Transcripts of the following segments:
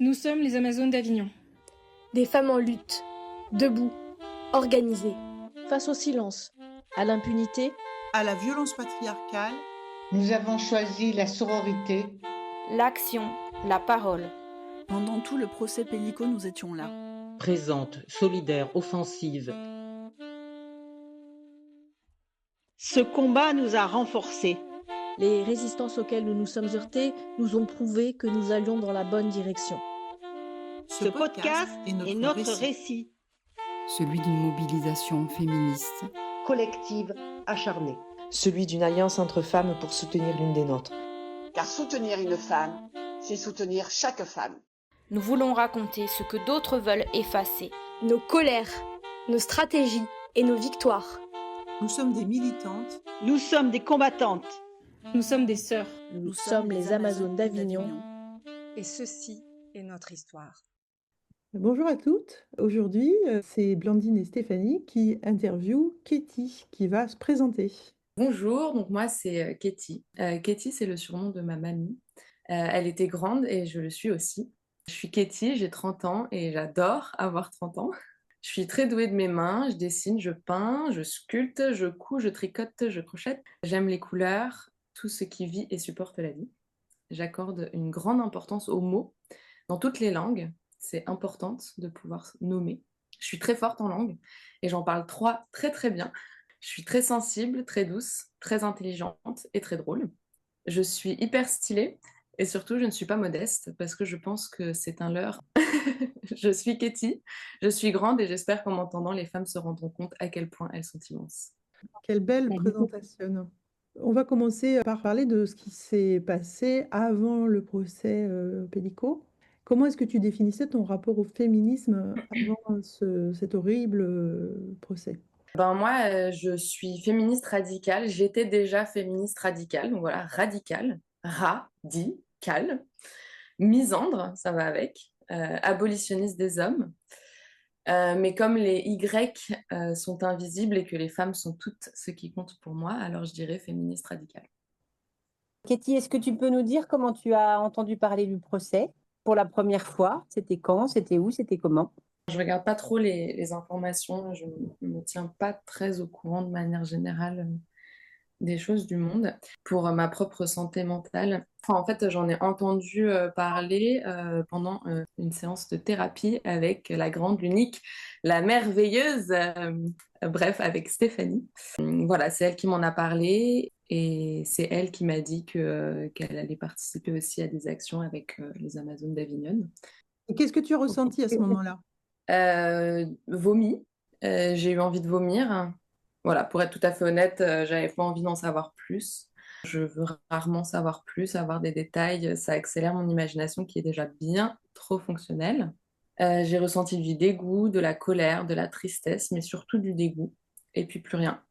Nous sommes les Amazones d'Avignon. Des femmes en lutte, debout, organisées. Face au silence, à l'impunité, à la violence patriarcale, nous avons choisi la sororité, l'action, la parole. Pendant tout le procès Pellico, nous étions là. Présente, solidaire, offensive. Ce combat nous a renforcés. Les résistances auxquelles nous nous sommes heurtés nous ont prouvé que nous allions dans la bonne direction. Ce podcast est notre récit. Celui d'une mobilisation féministe. Collective, acharnée. Celui d'une alliance entre femmes pour soutenir l'une des nôtres. Car soutenir une femme, c'est soutenir chaque femme. Nous voulons raconter ce que d'autres veulent effacer. Nos colères, nos stratégies et nos victoires. Nous sommes des militantes. Nous sommes des combattantes. Nous sommes des sœurs. Nous sommes les Amazones d'Avignon. Et ceci est notre histoire. Bonjour à toutes. Aujourd'hui, c'est Blandine et Stéphanie qui interviewent Katie, qui va se présenter. Bonjour, donc moi c'est Katie. Katie, c'est le surnom de ma mamie. Elle était grande et je le suis aussi. Je suis Katie, j'ai 30 ans et j'adore avoir 30 ans. Je suis très douée de mes mains, je dessine, je peins, je sculpte, je couds, je tricote, je crochette. J'aime les couleurs, tout ce qui vit et supporte la vie. J'accorde une grande importance aux mots dans toutes les langues. C'est important de pouvoir nommer. Je suis très forte en langue et j'en parle très très bien. Je suis très sensible, très douce, très intelligente et très drôle. Je suis hyper stylée et surtout je ne suis pas modeste parce que je pense que c'est un leurre. Je suis Katie, je suis grande et j'espère qu'en m'entendant, les femmes se rendront compte à quel point elles sont immenses. Quelle belle présentation. On va commencer par parler de ce qui s'est passé avant le procès Pellico. Comment est-ce que tu définissais ton rapport au féminisme avant cet horrible procès ? Moi, je suis féministe radicale. J'étais déjà féministe radicale. Donc voilà, radicale, radical, misandre, ça va avec, abolitionniste des hommes. Mais comme les Y sont invisibles et que les femmes sont toutes ce qui compte pour moi, alors je dirais féministe radicale. Katie, est-ce que tu peux nous dire comment tu as entendu parler du procès pour la première fois? C'était quand? C'était où? C'était comment? Je regarde pas trop les informations, je ne me tiens pas très au courant de manière générale des choses du monde. Pour ma propre santé mentale, en fait, j'en ai entendu parler pendant une séance de thérapie avec la grande, l'unique, la merveilleuse, bref, avec Stéphanie. Voilà, c'est elle qui m'en a parlé et c'est elle qui m'a dit qu'elle allait participer aussi à des actions avec les Amazones d'Avignon. Et qu'est-ce que tu as ressenti à ce moment-là? Vomi. J'ai eu envie de vomir. Voilà, pour être tout à fait honnête, j'avais pas envie d'en savoir plus. Je veux rarement savoir plus, avoir des détails, ça accélère mon imagination qui est déjà bien trop fonctionnelle. J'ai ressenti du dégoût, de la colère, de la tristesse, mais surtout du dégoût, et puis plus rien.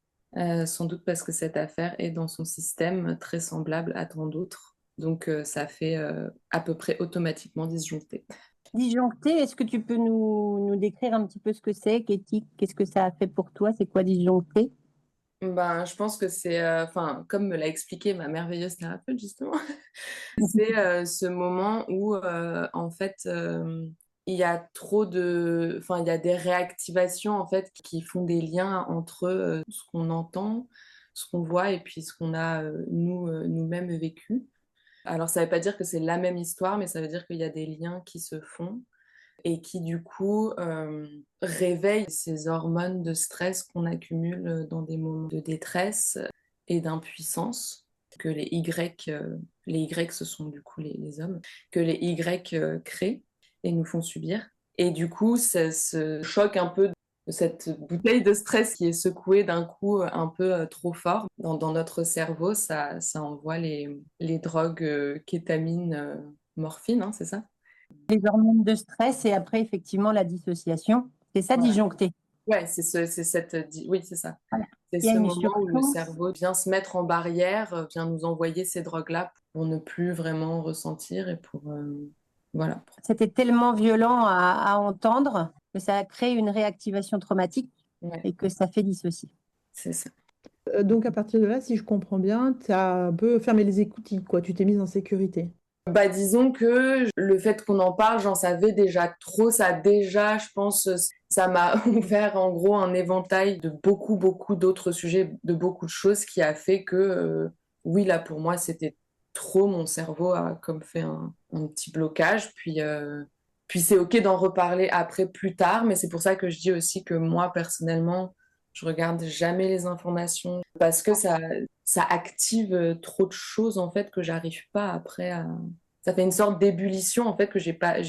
Sans doute parce que cette affaire est dans son système très semblable à tant d'autres. Donc ça fait à peu près automatiquement disjoncter. Disjoncter, est-ce que tu peux nous décrire un petit peu ce que c'est, Katie? Qu'est-ce que ça a fait pour toi? C'est quoi disjoncter? Je pense que c'est, comme me l'a expliqué ma merveilleuse thérapeute justement, c'est ce moment où en fait il y a il y a des réactivations en fait qui font des liens entre ce qu'on entend, ce qu'on voit et puis ce qu'on a nous-mêmes vécu. Alors, ça ne veut pas dire que c'est la même histoire, mais ça veut dire qu'il y a des liens qui se font et qui, du coup, réveillent ces hormones de stress qu'on accumule dans des moments de détresse et d'impuissance, que les Y, ce sont du coup les hommes, que les Y créent et nous font subir. Et du coup, ça se choque un peu cette bouteille de stress qui est secouée d'un coup un peu trop fort. Dans notre cerveau, ça envoie les drogues kétamine, morphine, hein, c'est ça? Les hormones de stress et après, effectivement, la dissociation. C'est ça, disjoncter? Ouais, c'est cette... Oui, c'est ça. Voilà. C'est ce moment où le cerveau vient se mettre en barrière, vient nous envoyer ces drogues-là pour ne plus vraiment ressentir et pour... voilà. C'était tellement violent à entendre que ça a créé une réactivation traumatique et que ça fait dissocier. C'est ça. Donc à partir de là, si je comprends bien, tu as un peu fermé les écoutilles, quoi. Tu t'es mise en sécurité. Disons que le fait qu'on en parle, j'en savais déjà trop. Ça a déjà, je pense, ça m'a ouvert en gros un éventail de beaucoup, beaucoup d'autres sujets, de beaucoup de choses qui a fait que, oui, là, pour moi, c'était trop. Mon cerveau a comme fait un petit blocage. Puis c'est OK d'en reparler après, plus tard. Mais c'est pour ça que je dis aussi que moi, personnellement, je regarde jamais les informations parce que ça active trop de choses en fait que j'arrive pas après à... Ça fait une sorte d'ébullition en fait que j'ai pas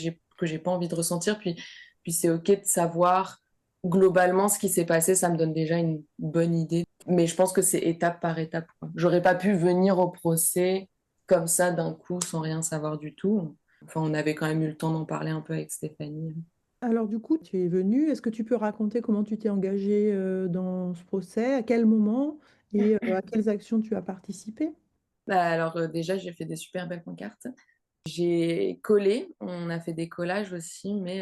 envie de ressentir. Puis c'est OK de savoir globalement ce qui s'est passé. Ça me donne déjà une bonne idée. Mais je pense que c'est étape par étape, quoi. J'aurais pas pu venir au procès comme ça d'un coup sans rien savoir du tout. Enfin, on avait quand même eu le temps d'en parler un peu avec Stéphanie. Alors du coup, tu es venue. Est-ce que tu peux raconter comment tu t'es engagée dans ce procès, à quel moment et à quelles actions tu as participé? Alors déjà, j'ai fait des super belles pancartes. J'ai collé, on a fait des collages aussi, mais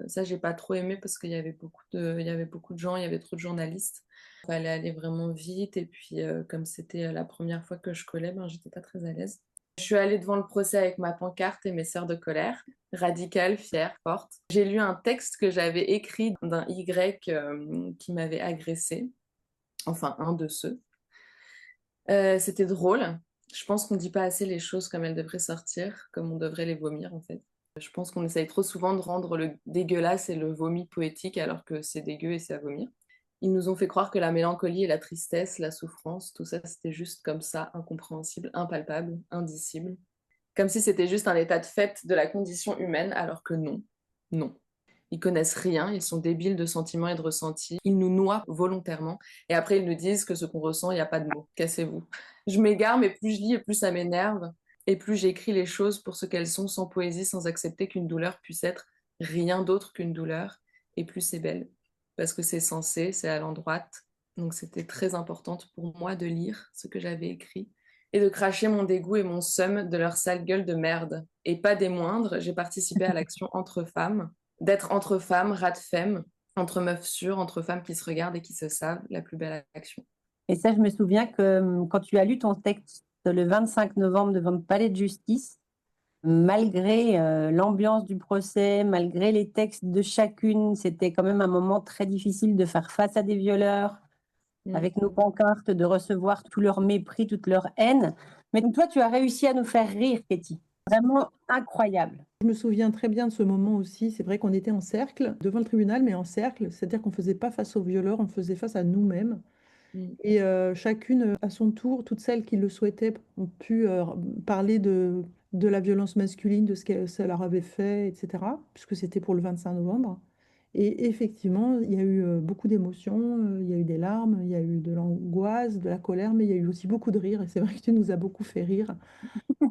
ça, j'ai pas trop aimé parce qu'il y avait beaucoup de gens, il y avait trop de journalistes. Il fallait aller vraiment vite et puis comme c'était la première fois que je collais, j'étais pas très à l'aise. Je suis allée devant le procès avec ma pancarte et mes sœurs de colère, radicale, fière, forte. J'ai lu un texte que j'avais écrit d'un Y qui m'avait agressée, enfin un de ceux. C'était drôle. Je pense qu'on ne dit pas assez les choses comme elles devraient sortir, comme on devrait les vomir en fait. Je pense qu'on essaye trop souvent de rendre le dégueulasse et le vomi poétique alors que c'est dégueu et c'est à vomir. Ils nous ont fait croire que la mélancolie et la tristesse, la souffrance, tout ça c'était juste comme ça, incompréhensible, impalpable, indicible. Comme si c'était juste un état de fait de la condition humaine alors que non, non. Ils connaissent rien, ils sont débiles de sentiments et de ressentis. Ils nous noient volontairement. Et après, ils nous disent que ce qu'on ressent, il n'y a pas de mots. Cassez-vous. Je m'égare, mais plus je lis et plus ça m'énerve. Et plus j'écris les choses pour ce qu'elles sont, sans poésie, sans accepter qu'une douleur puisse être rien d'autre qu'une douleur. Et plus c'est belle. Parce que c'est censé, c'est à l'endroite. Donc c'était très important pour moi de lire ce que j'avais écrit. Et de cracher mon dégoût et mon seum de leur sale gueule de merde. Et pas des moindres, j'ai participé à l'action Entre femmes. D'être entre femmes, rat de femme, entre meufs sûres, entre femmes qui se regardent et qui se savent, la plus belle action. Et ça, je me souviens que quand tu as lu ton texte le 25 novembre devant le palais de justice, malgré l'ambiance du procès, malgré les textes de chacune, c'était quand même un moment très difficile de faire face à des violeurs, avec nos pancartes, de recevoir tout leur mépris, toute leur haine. Mais toi, tu as réussi à nous faire rire, Katie. Vraiment incroyable. Je me souviens très bien de ce moment aussi. C'est vrai qu'on était en cercle, devant le tribunal, mais en cercle. C'est-à-dire qu'on ne faisait pas face aux violeurs, on faisait face à nous-mêmes. Et chacune, à son tour, toutes celles qui le souhaitaient, ont pu parler de la violence masculine, de ce que ça leur avait fait, etc. Puisque c'était pour le 25 novembre. Et effectivement, il y a eu beaucoup d'émotions, il y a eu des larmes, il y a eu de l'angoisse, de la colère, mais il y a eu aussi beaucoup de rire. Et c'est vrai que tu nous as beaucoup fait rire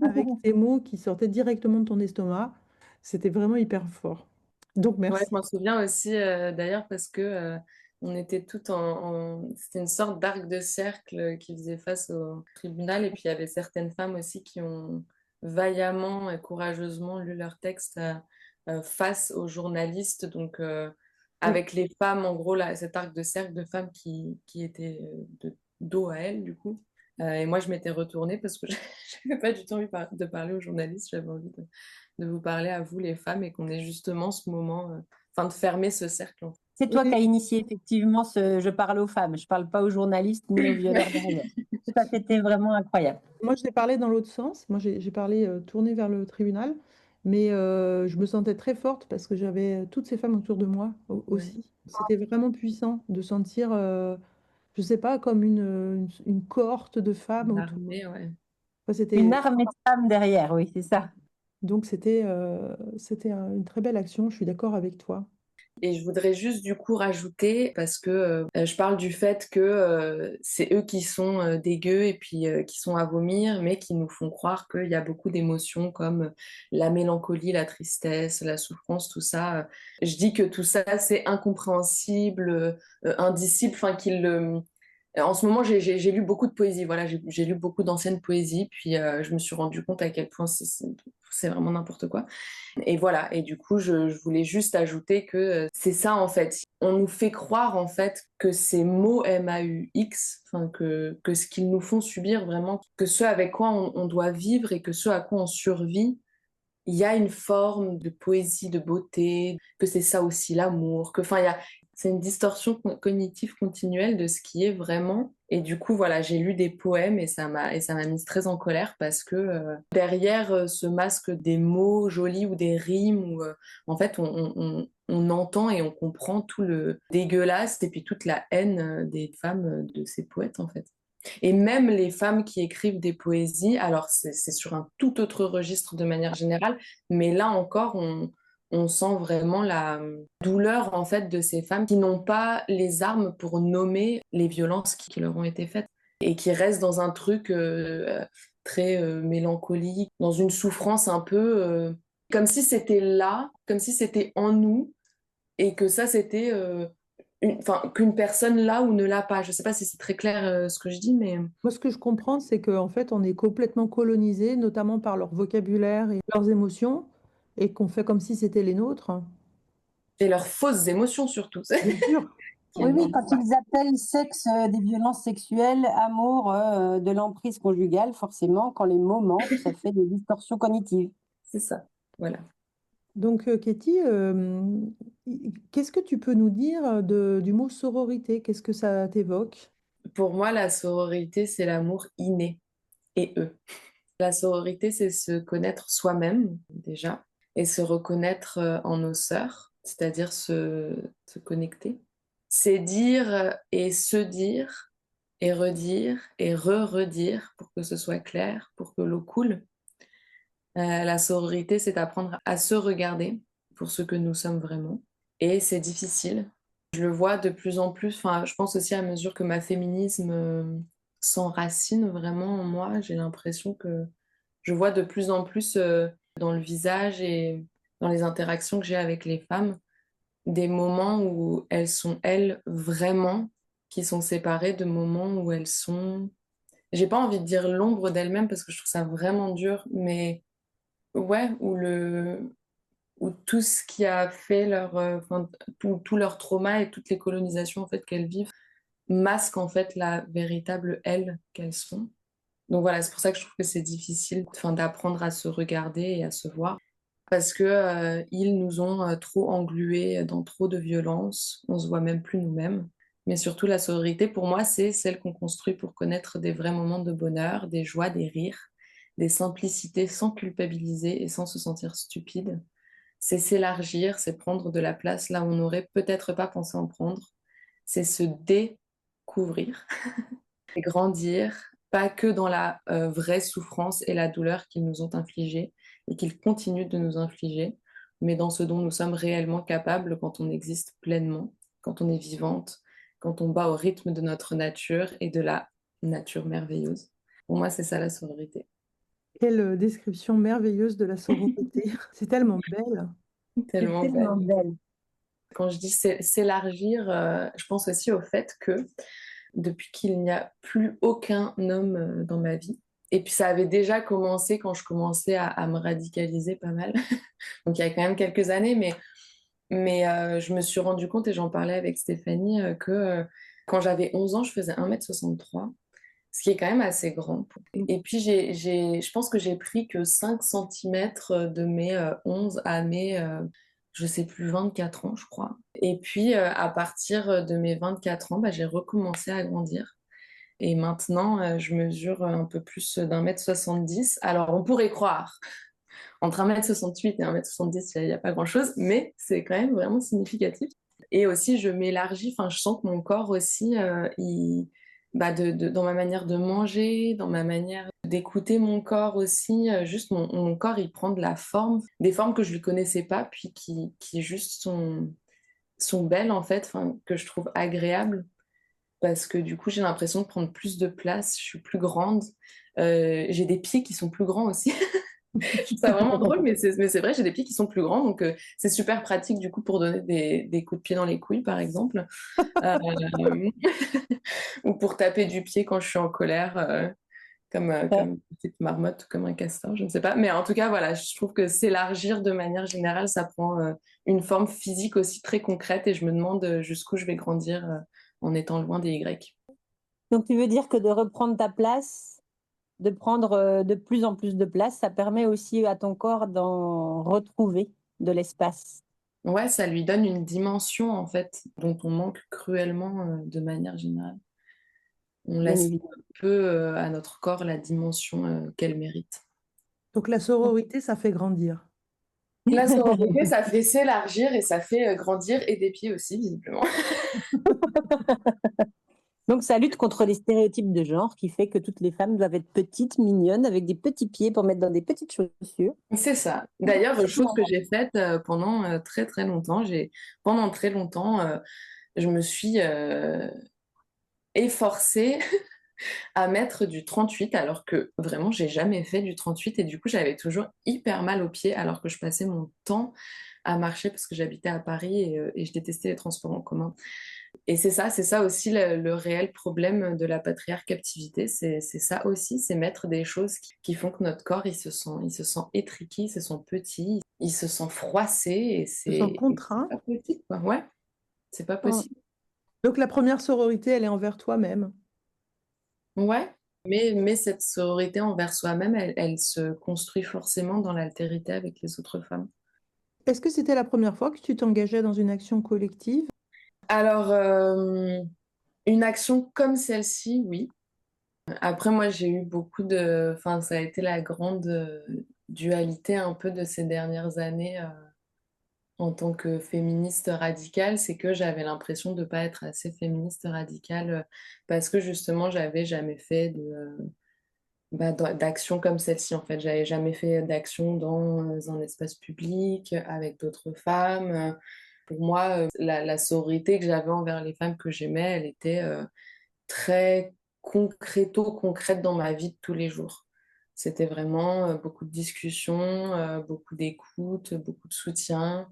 avec tes mots qui sortaient directement de ton estomac. C'était vraiment hyper fort. Donc, merci. Ouais, je m'en souviens aussi d'ailleurs parce que on était toutes C'était une sorte d'arc de cercle qui faisait face au tribunal et puis il y avait certaines femmes aussi qui ont vaillamment et courageusement lu leur texte face aux journalistes. Donc, avec les femmes, en gros, là, cet arc de cercle de femmes qui étaient de dos à elles, du coup. Et moi, je m'étais retournée parce que je n'avais pas du tout envie de parler aux journalistes. J'avais envie de vous parler à vous, les femmes, et qu'on ait justement ce moment, de fermer ce cercle. C'est toi qui as initié effectivement je parle aux femmes, je ne parle pas aux journalistes ni aux violeurs derrière. Ça, c'était vraiment incroyable. Moi, je l'ai parlé dans l'autre sens. Moi, j'ai parlé tourné vers le tribunal, mais je me sentais très forte parce que j'avais toutes ces femmes autour de moi aussi. C'était vraiment puissant de sentir, je ne sais pas, comme une cohorte de femmes Une autour. armée, ouais. Enfin, Une armée de femmes derrière, oui, c'est ça. Donc, c'était une très belle action. Je suis d'accord avec toi. Et je voudrais juste du coup rajouter, parce que je parle du fait que c'est eux qui sont dégueux et puis qui sont à vomir, mais qui nous font croire qu'il y a beaucoup d'émotions comme la mélancolie, la tristesse, la souffrance, tout ça. Je dis que tout ça, c'est incompréhensible, indicible, enfin En ce moment, j'ai lu beaucoup de poésie, voilà, j'ai lu beaucoup d'anciennes poésies, puis je me suis rendu compte à quel point c'est vraiment n'importe quoi. Et voilà, et du coup, je voulais juste ajouter que c'est ça, en fait. On nous fait croire, en fait, que ces mots MAUX, que ce qu'ils nous font subir vraiment, que ce avec quoi on doit vivre et que ce à quoi on survit, il y a une forme de poésie, de beauté, que c'est ça aussi l'amour, c'est une distorsion cognitive continuelle de ce qui est vraiment. Et du coup, voilà, j'ai lu des poèmes et ça m'a mise très en colère parce que derrière ce masque des mots jolis ou des rimes, en fait, on entend et on comprend tout le dégueulasse et puis toute la haine des femmes de ces poètes, en fait. Et même les femmes qui écrivent des poésies, alors c'est sur un tout autre registre de manière générale, mais là encore, on sent vraiment la douleur en fait de ces femmes qui n'ont pas les armes pour nommer les violences qui leur ont été faites et qui restent dans un truc très mélancolique, dans une souffrance un peu comme si c'était là, comme si c'était en nous et que ça c'était qu'une personne l'a ou ne l'a pas. Je ne sais pas si c'est très clair ce que je dis, mais... Moi, ce que je comprends, c'est qu'en fait, on est complètement colonisé, notamment par leur vocabulaire et leurs émotions, et qu'on fait comme si c'était les nôtres. Et leurs fausses émotions, surtout. Bien sûr. Oui, quand ils appellent sexe des violences sexuelles, amour de l'emprise conjugale, forcément, quand les mots manquent, ça fait des distorsions cognitives. C'est ça, voilà. Donc, Katie, qu'est-ce que tu peux nous dire du mot sororité? Qu'est-ce que ça t'évoque? Pour moi, la sororité, c'est l'amour inné et eux. La sororité, c'est se connaître soi-même, déjà, et se reconnaître en nos sœurs, c'est-à-dire se connecter. C'est dire et se dire, et redire, et re-redire, pour que ce soit clair, pour que l'eau coule. La sororité, c'est apprendre à se regarder pour ce que nous sommes vraiment. Et c'est difficile. Je le vois de plus en plus, je pense aussi à mesure que ma féminisme s'enracine vraiment en moi, j'ai l'impression que je vois de plus en plus dans le visage et dans les interactions que j'ai avec les femmes, des moments où elles sont elles vraiment, qui sont séparées de moments où elles sont... J'ai pas envie de dire l'ombre d'elles-mêmes parce que je trouve ça vraiment dur, mais ouais, où tout ce qui a fait tout leur trauma et toutes les colonisations en fait qu'elles vivent masquent en fait la véritable elles qu'elles sont. Donc voilà, c'est pour ça que je trouve que c'est difficile d'apprendre à se regarder et à se voir parce que ils nous ont trop englués dans trop de violence, on se voit même plus nous-mêmes. Mais surtout la sororité, pour moi, c'est celle qu'on construit pour connaître des vrais moments de bonheur, des joies, des rires, des simplicités sans culpabiliser et sans se sentir stupide. C'est s'élargir, c'est prendre de la place là où on n'aurait peut-être pas pensé en prendre. C'est se découvrir et grandir, pas que dans la vraie souffrance et la douleur qu'ils nous ont infligée et qu'ils continuent de nous infliger, mais dans ce dont nous sommes réellement capables quand on existe pleinement, quand on est vivante, quand on bat au rythme de notre nature et de la nature merveilleuse. Pour moi, c'est ça la sororité. Quelle description merveilleuse de la sororité. C'est tellement belle. Tellement belle. Quand je dis s'élargir, je pense aussi au fait que depuis qu'il n'y a plus aucun homme dans ma vie, et puis ça avait déjà commencé quand je commençais à me radicaliser pas mal, donc il y a quand même quelques années, mais je me suis rendu compte, et j'en parlais avec Stéphanie, que quand j'avais 11 ans, je faisais 1m63, ce qui est quand même assez grand. Et puis, je pense que j'ai pris que 5 cm de mes 11 à mes, je sais plus, 24 ans, je crois. Et puis, à partir de mes 24 ans, j'ai recommencé à grandir. Et maintenant, je mesure un peu plus d'1m70. Alors, on pourrait croire, entre 1m68 et 1m70, il n'y a pas grand-chose, mais c'est quand même vraiment significatif. Et aussi, je m'élargis, je sens que mon corps aussi, dans ma manière de manger, dans ma manière d'écouter mon corps aussi, juste mon corps, il prend de la forme, des formes que je ne connaissais pas, puis qui juste sont belles, en fait, que je trouve agréables, parce que du coup, j'ai l'impression de prendre plus de place, je suis plus grande, j'ai des pieds qui sont plus grands aussi. Je trouve ça vraiment drôle, mais c'est vrai, j'ai des pieds qui sont plus grands, donc c'est super pratique du coup pour donner des coups de pied dans les couilles, par exemple, ou pour taper du pied quand je suis en colère, comme une petite marmotte ou comme un castor, je ne sais pas. Mais en tout cas, voilà, je trouve que s'élargir de manière générale, ça prend une forme physique aussi très concrète et je me demande jusqu'où je vais grandir en étant loin des Y. Donc, tu veux dire que de reprendre ta place, de prendre de plus en plus de place, ça permet aussi à ton corps d'en retrouver de l'espace. Ouais, ça lui donne une dimension, en fait, dont on manque cruellement de manière générale. On laisse un peu à notre corps la dimension qu'elle mérite. Donc la sororité, ça fait grandir. La sororité, ça fait s'élargir et ça fait grandir et des pieds aussi, visiblement. Donc, ça lutte contre les stéréotypes de genre qui fait que toutes les femmes doivent être petites, mignonnes, avec des petits pieds pour mettre dans des petites chaussures. C'est ça. D'ailleurs, chose que j'ai faite pendant très très longtemps. Pendant très longtemps, je me suis efforcée à mettre du 38 alors que vraiment, j'ai jamais fait du 38 et du coup, j'avais toujours hyper mal aux pieds alors que je passais mon temps à marcher parce que j'habitais à Paris et je détestais les transports en commun. Et c'est ça aussi le réel problème de la patriarcaptivité, c'est ça aussi, c'est mettre des choses qui font que notre corps, il se sent étriqué, il se sent petit, il se sent froissé et Ils sont contraints. pas possible, quoi. Ouais, c'est pas possible. Donc la première sororité, elle est envers toi-même. Ouais, mais cette sororité envers soi-même, elle se construit forcément dans l'altérité avec les autres femmes. Est-ce que c'était la première fois que tu t'engageais dans une action collective? Alors, une action comme celle-ci, oui. Après, moi, j'ai eu Enfin, ça a été la grande dualité un peu de ces dernières années en tant que féministe radicale, c'est que j'avais l'impression de ne pas être assez féministe radicale parce que justement, j'avais jamais fait d'action comme celle-ci, en fait. J'avais jamais fait d'action dans un espace public avec d'autres femmes. Pour moi, la sororité que j'avais envers les femmes que j'aimais, elle était très concrète dans ma vie de tous les jours. C'était vraiment beaucoup de discussions, beaucoup d'écoute, beaucoup de soutien.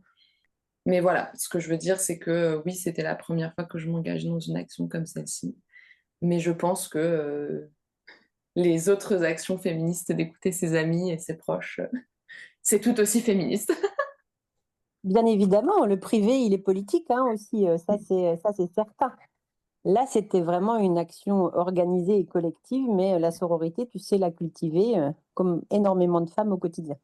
Mais voilà, ce que je veux dire, c'est que oui, c'était la première fois que je m'engageais dans une action comme celle-ci. Mais je pense que les autres actions féministes d'écouter ses amis et ses proches, c'est tout aussi féministe. Bien évidemment, le privé, il est politique aussi, ça c'est certain. Là, c'était vraiment une action organisée et collective, mais la sororité, tu sais la cultiver comme énormément de femmes au quotidien.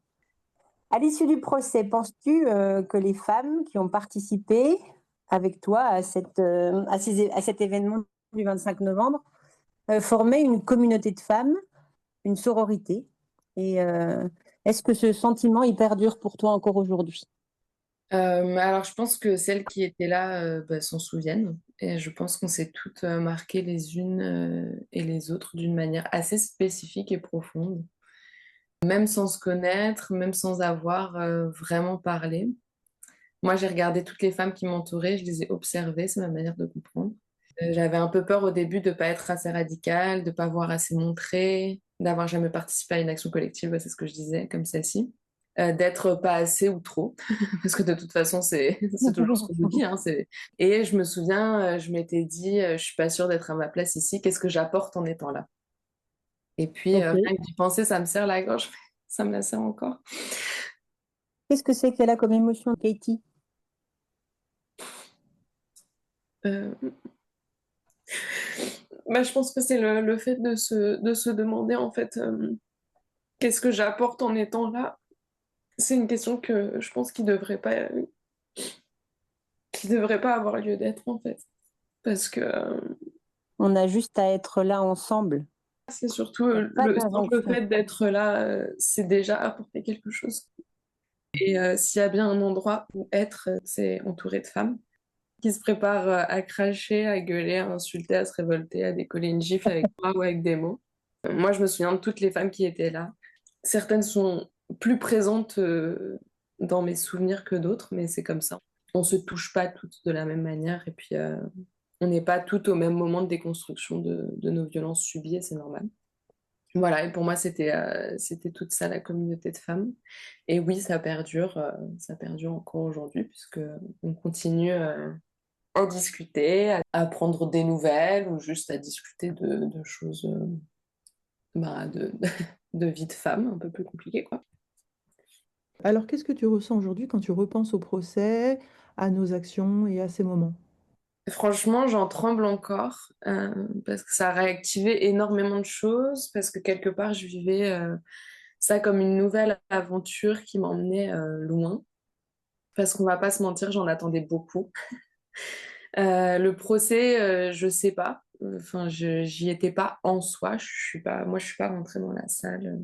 À l'issue du procès, penses-tu que les femmes qui ont participé avec toi à cet événement du 25 novembre formaient une communauté de femmes, une sororité? Et est-ce que ce sentiment, il perdure pour toi encore aujourd'hui? Alors, je pense que celles qui étaient là s'en souviennent. Et je pense qu'on s'est toutes marquées les unes et les autres d'une manière assez spécifique et profonde. Même sans se connaître, même sans avoir vraiment parlé. Moi, j'ai regardé toutes les femmes qui m'entouraient, je les ai observées, c'est ma manière de comprendre. J'avais un peu peur au début de ne pas être assez radicale, de ne pas avoir assez montré, d'avoir jamais participé à une action collective, c'est ce que je disais, comme celle-ci. D'être pas assez ou trop, parce que de toute façon, c'est toujours ce qu'on vous dit. Et je me souviens, je m'étais dit, je suis pas sûre d'être à ma place ici, qu'est-ce que j'apporte en étant là? Et puis, rien que d'y penser, ça me serre la gorge, ça me la serre encore. Qu'est-ce que c'est qu'elle a comme émotion, Katie? Je pense que c'est le fait de se demander, en fait, qu'est-ce que j'apporte en étant là? C'est une question que je pense qui devrait pas avoir lieu d'être, en fait. Parce que... On a juste à être là ensemble. C'est surtout le simple fait d'être là, c'est déjà apporter quelque chose. Et s'il y a bien un endroit où être, c'est entouré de femmes qui se préparent à cracher, à gueuler, à insulter, à se révolter, à décoller une gifle avec moi ou avec des mots. Moi, je me souviens de toutes les femmes qui étaient là. Certaines sont plus présentes dans mes souvenirs que d'autres, mais c'est comme ça. On se touche pas toutes de la même manière et puis on n'est pas toutes au même moment de déconstruction de nos violences subies et c'est normal. Voilà, et pour moi, c'était toute ça, la communauté de femmes. Et oui, ça perdure encore aujourd'hui, puisqu'on continue à discuter, à prendre des nouvelles, ou juste à discuter de choses de vie de femme, un peu plus compliqué, quoi. Alors, qu'est-ce que tu ressens aujourd'hui quand tu repenses au procès, à nos actions et à ces moments? Franchement, j'en tremble encore parce que ça a réactivé énormément de choses, parce que quelque part, je vivais ça comme une nouvelle aventure qui m'emmenait loin. Parce qu'on va pas se mentir, j'en attendais beaucoup. Le procès, je sais pas. Enfin, j'y étais pas en soi. Moi, je suis pas rentrée dans la salle.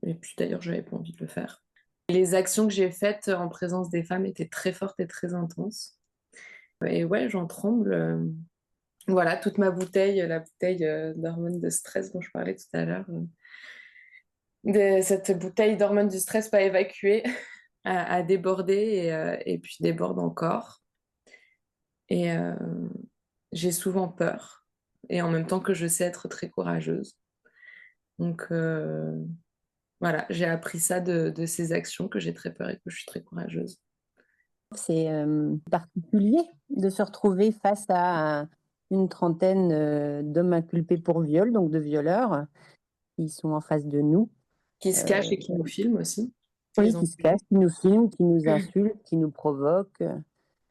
Et puis d'ailleurs, j'avais pas envie de le faire. Les actions que j'ai faites en présence des femmes étaient très fortes et très intenses. Et ouais, j'en tremble. Voilà, toute ma bouteille, la bouteille d'hormones de stress dont je parlais tout à l'heure. Cette bouteille d'hormones du stress pas évacuée a débordé et puis déborde encore. Et j'ai souvent peur. Et en même temps que je sais être très courageuse. Donc voilà, j'ai appris ça de ces actions, que j'ai très peur et que je suis très courageuse. C'est particulier de se retrouver face à une trentaine d'hommes inculpés pour viol, donc de violeurs, qui sont en face de nous. Qui se cachent et qui nous filment aussi. Oui, qui se cachent, qui nous filment, qui nous insultent, qui nous provoquent.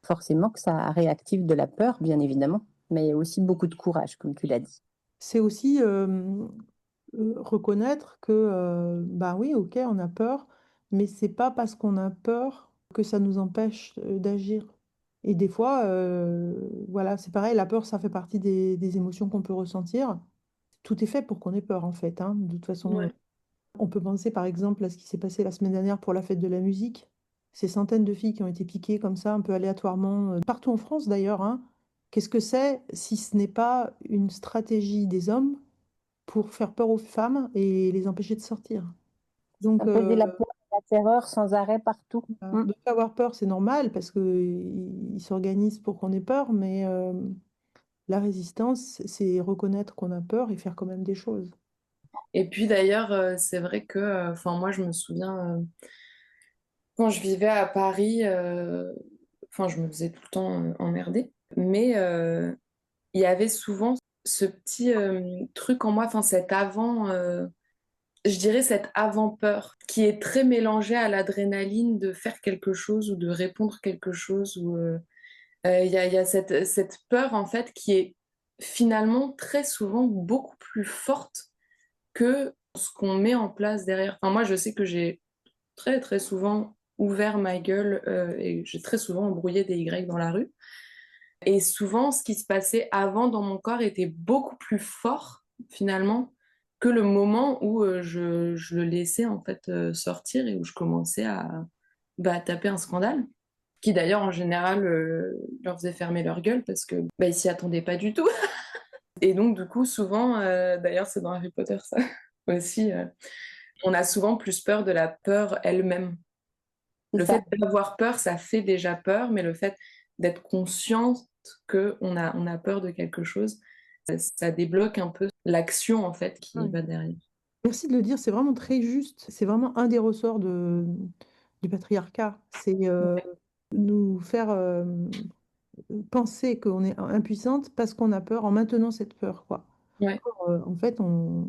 Forcément que ça réactive de la peur, bien évidemment, mais aussi beaucoup de courage, comme tu l'as dit. C'est aussi reconnaître que, bah oui, ok, on a peur, mais c'est pas parce qu'on a peur que ça nous empêche d'agir. Et des fois, voilà, c'est pareil, la peur, ça fait partie des émotions qu'on peut ressentir. Tout est fait pour qu'on ait peur, en fait, hein. De toute façon, Ouais. on peut penser, par exemple, à ce qui s'est passé la semaine dernière pour la fête de la musique. Ces centaines de filles qui ont été piquées comme ça, un peu aléatoirement, partout en France d'ailleurs, hein. Qu'est-ce que c'est si ce n'est pas une stratégie des hommes pour faire peur aux femmes et les empêcher de sortir? Donc, Imposer la peur et la terreur sans arrêt partout. de pas avoir peur, c'est normal parce qu'ils s'organisent pour qu'on ait peur, mais la résistance, c'est reconnaître qu'on a peur et faire quand même des choses. Et puis d'ailleurs, c'est vrai que, moi, je me souviens, quand je vivais à Paris, je me faisais tout le temps emmerder. Mais il y avait souvent ce petit truc en moi, je dirais cette avant-peur qui est très mélangée à l'adrénaline de faire quelque chose ou de répondre quelque chose. Il y a cette peur, en fait, qui est finalement très souvent beaucoup plus forte que ce qu'on met en place derrière. Enfin, moi, je sais que j'ai très, très souvent ouvert ma gueule et j'ai très souvent embrouillé des Y dans la rue. Et souvent, ce qui se passait avant dans mon corps était beaucoup plus fort, finalement, que le moment où je le laissais, en fait, sortir et où je commençais à taper un scandale, qui d'ailleurs, en général, leur faisait fermer leur gueule parce que ils s'y attendaient pas du tout. Et donc, du coup, souvent, d'ailleurs, c'est dans Harry Potter, ça aussi, on a souvent plus peur de la peur elle-même. Le fait d'avoir peur, ça fait déjà peur, mais le fait d'être consciente qu'on a peur de quelque chose, ça débloque un peu l'action, en fait, qui va derrière. Merci de le dire, c'est vraiment très juste. C'est vraiment un des ressorts du patriarcat. C'est nous faire penser qu'on est impuissante parce qu'on a peur en maintenant cette peur, quoi. Ouais. En fait, on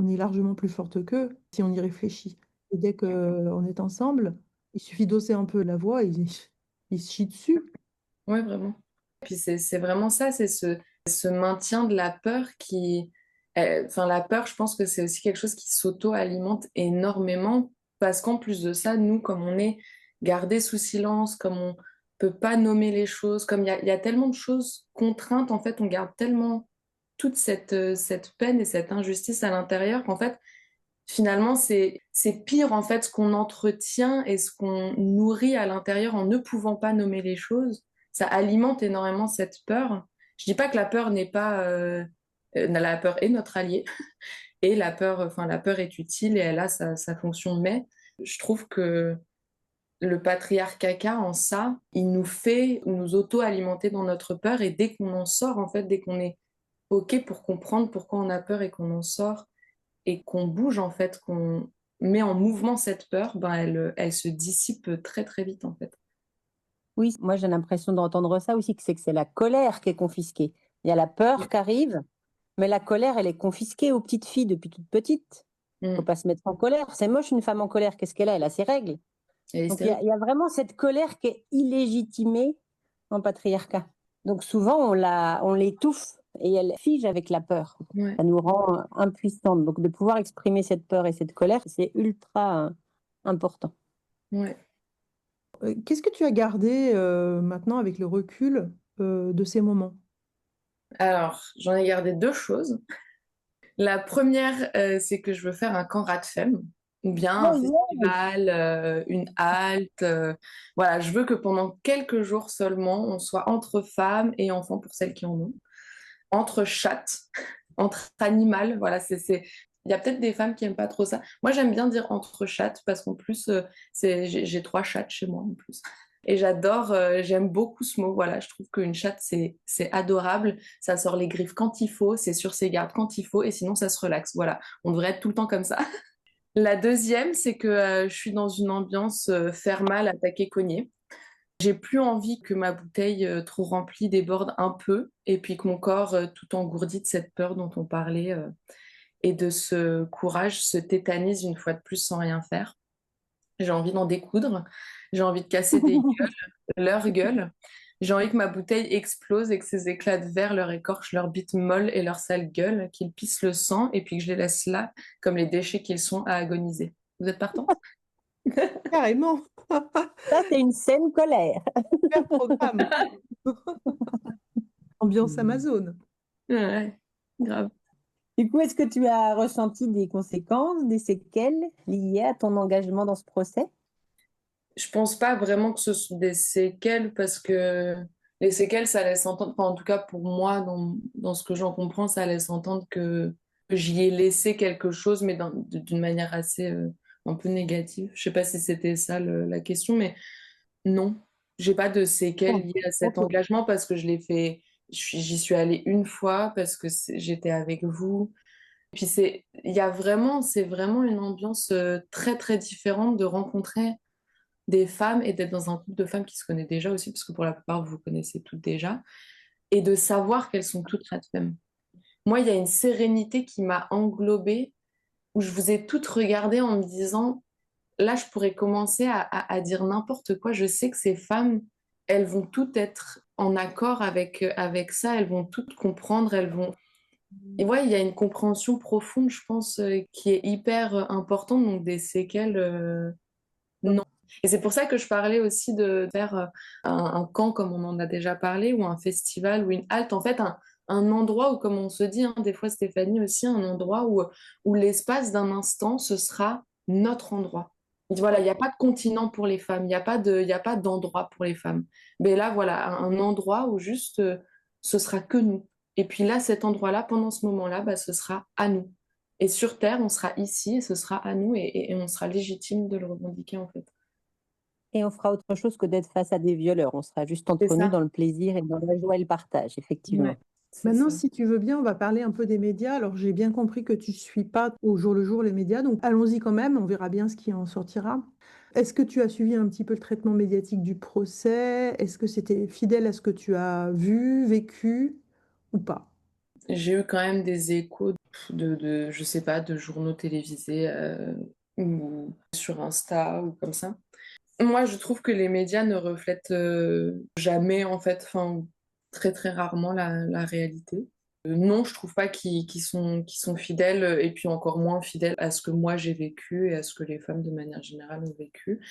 est largement plus forte qu'eux si on y réfléchit. Et dès qu'on est ensemble, il suffit d'hausser un peu la voix et ils se chient dessus. Ouais, vraiment. Puis c'est vraiment ça, c'est ce maintien de la peur qui... la peur, je pense que c'est aussi quelque chose qui s'auto-alimente énormément parce qu'en plus de ça, nous, comme on est gardés sous silence, comme on peut pas nommer les choses, comme il y a tellement de choses contraintes, en fait, on garde tellement toute cette peine et cette injustice à l'intérieur qu'en fait, finalement, c'est pire, en fait, ce qu'on entretient et ce qu'on nourrit à l'intérieur en ne pouvant pas nommer les choses. Ça alimente énormément cette peur. Je dis pas que la peur n'est pas... la peur est notre allié et la peur est utile et elle a sa fonction, mais je trouve que le patriarcat en ça, il nous fait nous auto-alimenter dans notre peur et dès qu'on en sort, en fait, dès qu'on est OK pour comprendre pourquoi on a peur et qu'on en sort et qu'on bouge, en fait, qu'on met en mouvement cette peur, elle se dissipe très très vite, en fait. Oui, moi j'ai l'impression d'entendre ça aussi, que c'est la colère qui est confisquée. Il y a la peur qui arrive, Mais la colère, elle est confisquée aux petites filles depuis toute petite. Il ne faut pas se mettre en colère. C'est moche une femme en colère. Qu'est-ce qu'elle a? Elle a ses règles. Donc il y a vraiment cette colère qui est illégitimée en patriarcat. Donc souvent, on l'étouffe et elle fige avec la peur. Ça nous rend impuissantes. Donc de pouvoir exprimer cette peur et cette colère, c'est ultra important. Qu'est-ce que tu as gardé maintenant avec le recul de ces moments? Alors, j'en ai gardé 2 choses. La première, c'est que je veux faire un camp Rat-Femme, ou bien un festival, une halte. Voilà, je veux que pendant quelques jours seulement, on soit entre femmes et enfants, pour celles qui en ont, entre chattes, entre animales. Voilà, il y a peut-être des femmes qui n'aiment pas trop ça. Moi, j'aime bien dire entre chattes, parce qu'en plus, j'ai 3 chattes chez moi, en plus. Et j'aime beaucoup ce mot, voilà, je trouve qu'une chatte, c'est adorable, ça sort les griffes quand il faut, c'est sur ses gardes quand il faut, et sinon ça se relaxe, voilà, on devrait être tout le temps comme ça. La deuxième, c'est que je suis dans une ambiance faire mal, attaquer, cogner. J'ai plus envie que ma bouteille trop remplie déborde un peu, et puis que mon corps tout engourdi de cette peur dont on parlait, et de ce courage, se tétanise une fois de plus sans rien faire. J'ai envie d'en découdre, j'ai envie de casser des gueules, leurs gueules. J'ai envie que ma bouteille explose et que ces éclats de verre leur écorchent leurs bites molles et leurs sales gueules, qu'ils pissent le sang et puis que je les laisse là, comme les déchets qu'ils sont, à agoniser. Vous êtes partants? Carrément. Ça, c'est une scène colère. Super programme. Ambiance Amazon. Ouais, grave. Du coup, est-ce que tu as ressenti des conséquences, des séquelles liées à ton engagement dans ce procès? Je pense pas vraiment que ce sont des séquelles, parce que les séquelles, ça laisse entendre, enfin, en tout cas pour moi, dans ce que j'en comprends, ça laisse entendre que j'y ai laissé quelque chose, mais d'une manière assez un peu négative. Je sais pas si c'était ça la question, mais non, j'ai pas de séquelles liées à cet engagement, parce que je l'ai fait, j'y suis allée une fois, parce que j'étais avec vous. Puis c'est vraiment une ambiance très très différente de rencontrer des femmes et d'être dans un groupe de femmes qui se connaissent déjà aussi, parce que pour la plupart vous connaissez toutes déjà, et de savoir qu'elles sont toutes Rat-Femme. Moi, il y a une sérénité qui m'a englobée, où je vous ai toutes regardées en me disant, là, je pourrais commencer à dire n'importe quoi. Je sais que ces femmes, elles vont toutes être en accord avec ça, elles vont toutes comprendre, elles vont... Et ouais, il y a une compréhension profonde, je pense, qui est hyper importante, donc des séquelles, non. Et c'est pour ça que je parlais aussi de faire un camp, comme on en a déjà parlé, ou un festival, ou une halte, en fait, un endroit où, comme on se dit, des fois Stéphanie aussi, un endroit où l'espace d'un instant, ce sera notre endroit. Voilà, il n'y a pas de continent pour les femmes, il n'y a pas d'endroit pour les femmes. Mais là, voilà, un endroit où juste ce sera que nous. Et puis là, cet endroit-là, pendant ce moment-là, ce sera à nous. Et sur Terre, on sera ici, et ce sera à nous, et on sera légitime de le revendiquer, en fait. Et on fera autre chose que d'être face à des violeurs. On sera juste entre nous dans le plaisir et dans la joie et le partage, effectivement. Ouais. Maintenant, si tu veux bien, on va parler un peu des médias. Alors, j'ai bien compris que tu ne suis pas au jour le jour les médias, donc allons-y quand même, on verra bien ce qui en sortira. Est-ce que tu as suivi un petit peu le traitement médiatique du procès? Est-ce que c'était fidèle à ce que tu as vu, vécu ou pas? J'ai eu quand même des échos je sais pas, de journaux télévisés ou sur Insta ou comme ça. Moi, je trouve que les médias ne reflètent jamais, en fait, enfin, très très rarement la réalité. Non, je trouve pas qu'ils sont fidèles, et puis encore moins fidèles à ce que moi j'ai vécu et à ce que les femmes de manière générale ont vécu.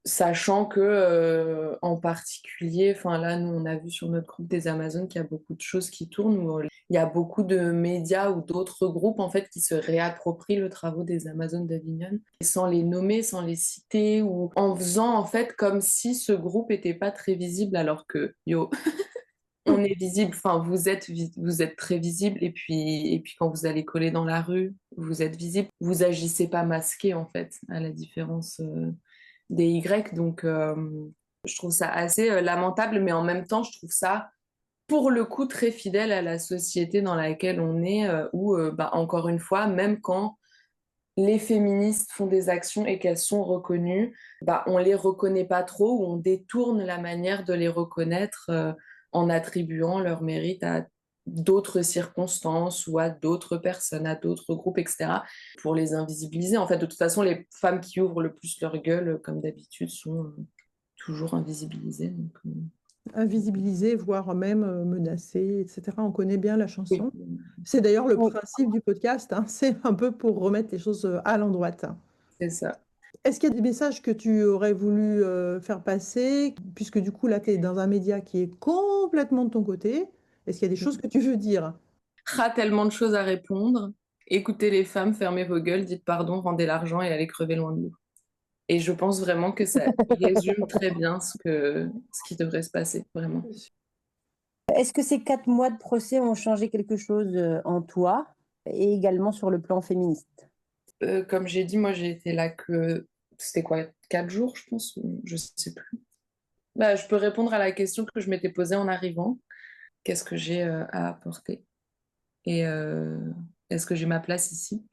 Sachant que, en particulier, enfin là, nous, on a vu sur notre groupe des Amazones qu'il y a beaucoup de choses qui tournent, où il y a beaucoup de médias ou d'autres groupes, en fait, qui se réapproprient le travail des Amazones d'Avignon, sans les nommer, sans les citer, ou en faisant, en fait, comme si ce groupe n'était pas très visible, alors que, on est visible, enfin, vous êtes très visible, et puis quand vous allez coller dans la rue, vous êtes visible. Vous agissez pas masqué, en fait, à la différence... des Y, donc je trouve ça assez lamentable, mais en même temps je trouve ça pour le coup très fidèle à la société dans laquelle on est, où encore une fois, même quand les féministes font des actions et qu'elles sont reconnues, on les reconnaît pas trop, ou on détourne la manière de les reconnaître en attribuant leur mérite à d'autres circonstances ou à d'autres personnes, à d'autres groupes, etc., pour les invisibiliser. En fait, de toute façon, les femmes qui ouvrent le plus leur gueule, comme d'habitude, sont toujours invisibilisées. Donc, Invisibilisées, voire même menacées, etc. On connaît bien la chanson. oui. C'est d'ailleurs le principe du podcast, hein. C'est un peu pour remettre les choses à l'endroit. C'est ça. Est-ce qu'il y a des messages que tu aurais voulu faire passer, puisque du coup, là, tu es dans un média qui est complètement de ton côté. Est-ce qu'il y a des choses que tu veux dire? Tellement de choses à répondre. Écoutez les femmes, fermez vos gueules, dites pardon, rendez l'argent et allez crever loin de nous. Et je pense vraiment que ça résume très bien ce qui devrait se passer, vraiment. Est-ce que ces 4 mois de procès ont changé quelque chose en toi et également sur le plan féministe? Comme j'ai dit, moi j'ai été là c'était quoi, 4 jours, je pense, ou je sais plus. Bah, je peux répondre à la question que je m'étais posée en arrivant. Qu'est-ce que j'ai à apporter? Et est-ce que j'ai ma place ici?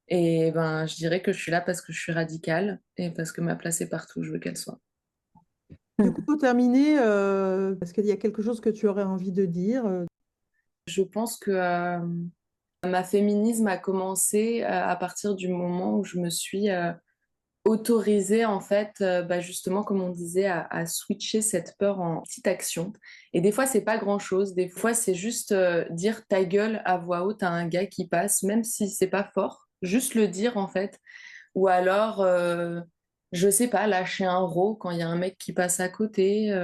Et ben, je dirais que je suis là parce que je suis radicale et parce que ma place est partout où je veux qu'elle soit. Du coup, pour terminer, est-ce qu'il y a quelque chose que tu aurais envie de dire? Je pense que ma féminisme a commencé à partir du moment où je me suis autorisée, en fait, justement, comme on disait, à switcher cette peur en petite action. Et des fois, c'est pas grand-chose. Des fois, c'est juste dire ta gueule à voix haute à un gars qui passe, même si c'est pas fort. Juste le dire, en fait. Ou alors, je sais pas, lâcher un rot quand il y a un mec qui passe à côté.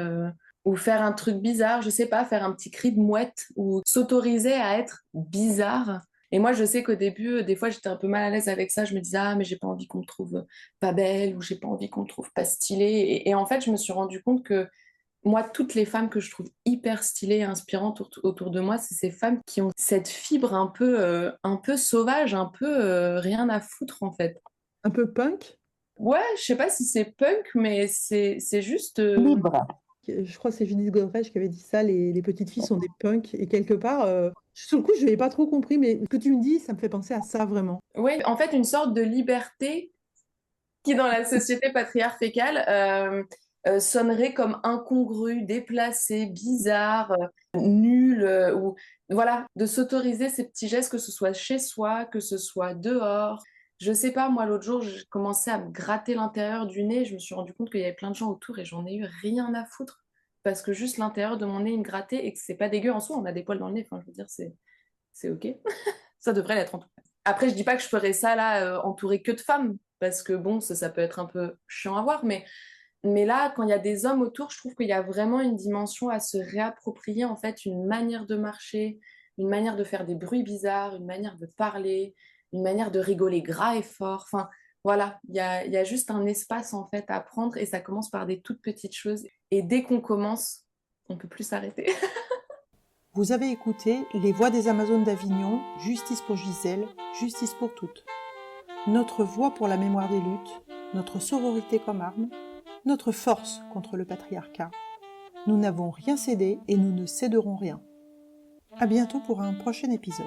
Ou faire un truc bizarre, je sais pas, faire un petit cri de mouette. Ou s'autoriser à être bizarre. Et moi, je sais qu'au début, des fois, j'étais un peu mal à l'aise avec ça. Je me disais, ah, mais j'ai pas envie qu'on me trouve pas belle ou j'ai pas envie qu'on me trouve pas stylée. Et en fait, je me suis rendu compte que moi, toutes les femmes que je trouve hyper stylées et inspirantes autour de moi, c'est ces femmes qui ont cette fibre un peu sauvage, un peu rien à foutre, en fait. Un peu punk? Ouais, je sais pas si c'est punk, mais c'est juste... Libre. Je crois que c'est Judith Godrèche qui avait dit ça, les petites filles sont des punks. Et quelque part, sur le coup, je n'avais pas trop compris, mais ce que tu me dis, ça me fait penser à ça vraiment. Oui, en fait, une sorte de liberté qui, dans la société patriarcale, sonnerait comme incongrue, déplacée, bizarre, nulle, ou voilà, de s'autoriser ces petits gestes, que ce soit chez soi, que ce soit dehors. Je sais pas, moi, l'autre jour, j'ai commencé à me gratter l'intérieur du nez. Je me suis rendu compte qu'il y avait plein de gens autour et j'en ai eu rien à foutre. Parce que juste l'intérieur de mon nez, il me grattait et que c'est pas dégueu en soi. On a des poils dans le nez. Enfin, je veux dire, c'est OK. Ça devrait l'être en tout cas. Après, je dis pas que je ferais ça là, entourée que de femmes. Parce que bon, ça peut être un peu chiant à voir. Mais là, quand il y a des hommes autour, je trouve qu'il y a vraiment une dimension à se réapproprier, en fait, une manière de marcher, une manière de faire des bruits bizarres, une manière de parler, une manière de rigoler gras et fort. Enfin, voilà, il y a juste un espace, en fait, à prendre et ça commence par des toutes petites choses. Et dès qu'on commence, on peut plus s'arrêter. Vous avez écouté Les Voix des Amazones d'Avignon, Justice pour Gisèle, Justice pour toutes. Notre voix pour la mémoire des luttes, notre sororité comme arme, notre force contre le patriarcat. Nous n'avons rien cédé et nous ne céderons rien. À bientôt pour un prochain épisode.